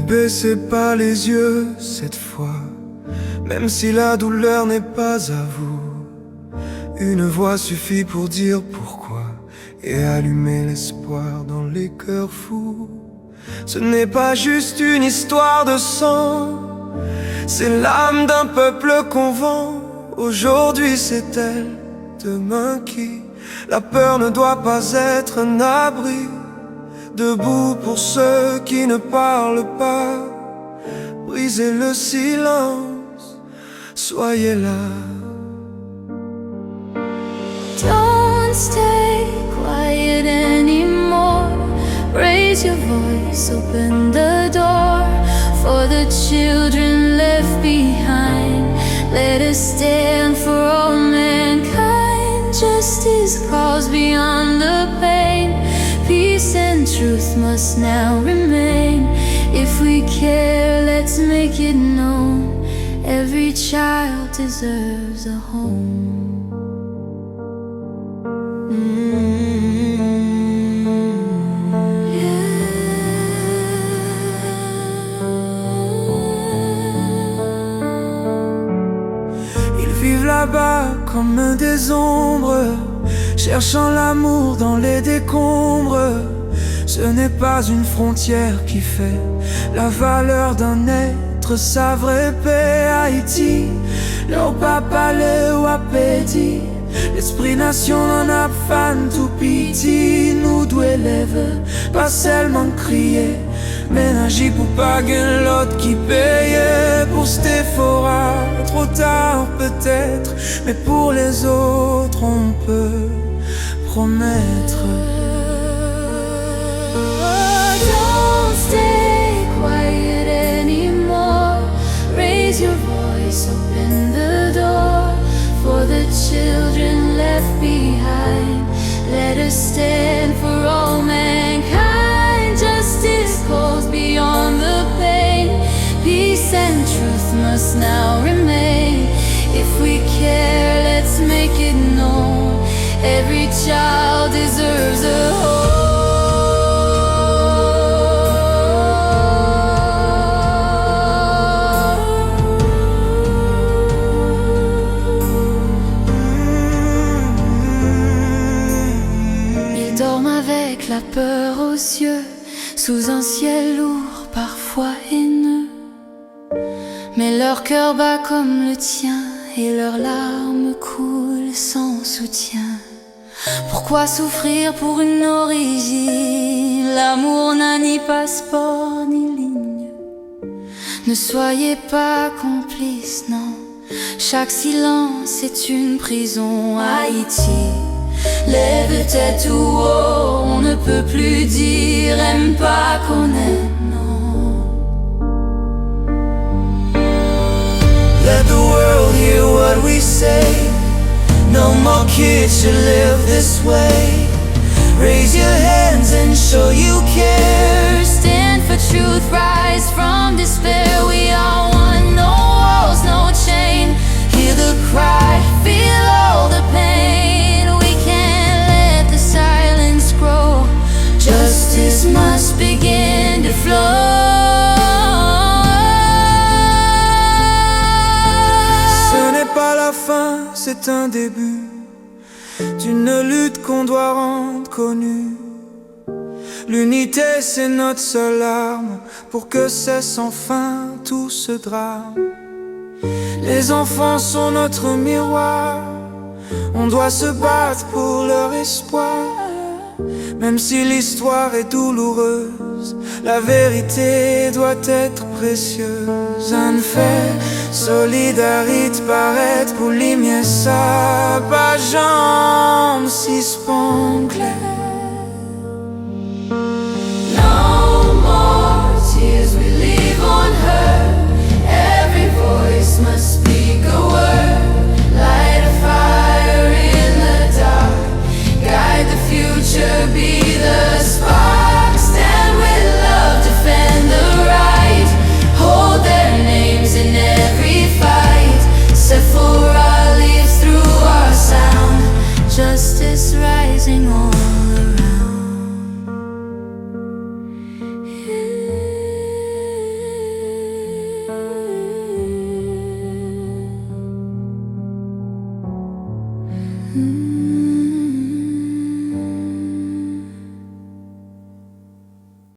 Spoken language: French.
baissez pas les yeux cette fois, même si la douleur n'est pas à vous. Une voix suffit pour dire pourquoi et allumer l'espoir dans les cœurs fous. Ce n'est pas juste une histoire de sang, c'est l'âme d'un peuple qu'on vend. Aujourd'hui c'est elle, demain qui? La peur ne doit pas être un abri. Debout pour ceux qui ne parlent pas, brisez le silence, soyez là. Don't stay quiet anymore. Raise your voice, open the door for the children left behind. Let us stand for all mankind. Justice calls beyond the pain. Peace and truth must now remain. If we care, let's make it known. Every child deserves a home. Ils vivent là-bas comme des ombres, cherchant l'amour dans les décombres. Ce n'est pas une frontière qui fait la valeur d'un être, sa vraie paix. Haïti, leur papa le wapedi. L'esprit nation en a fan tout piti. Nous doit élève, pas seulement crier, mais n'agir pour pas que l'autre qui paye. Pour Stéphora, trop tard peut-être, mais pour les autres on peut promettre. Don't stay quiet anymore. Raise your voice, open the door for the children left behind. Let us stand for all mankind. Justice calls beyond the pain. Peace and truth must now remain. If we care, let's make it known. Every child deserves a home. Ils dorment avec la peur aux yeux, sous un ciel lourd, parfois haineux. Mais leur cœur bat comme le tien et leurs larmes coulent sans soutien. Pourquoi souffrir pour une origine? L'amour n'a ni passeport ni ligne. Ne soyez pas complices, non. Chaque silence est une prison. Haïti, lève tête tout haut. On ne peut plus dire aime pas qu'on aime, non. Let the world hear what we say. No more kids should live this way. Raise your hands and show you care. Stand for truth, rise from despair. We are one, no walls, no chain. Hear the cry, feel all the pain. We can't let the silence grow. Justice must begin to flow. Ce n'est pas la fin, c'est un début d'une lutte qu'on doit rendre connue. L'unité c'est notre seule arme pour que cesse enfin tout ce drame. Les enfants sont notre miroir, on doit se battre pour leur espoir. Même si l'histoire est douloureuse, la vérité doit être précieuse. Un fait solidarité paraît pour l'imier ça, pas jambes si spanglées.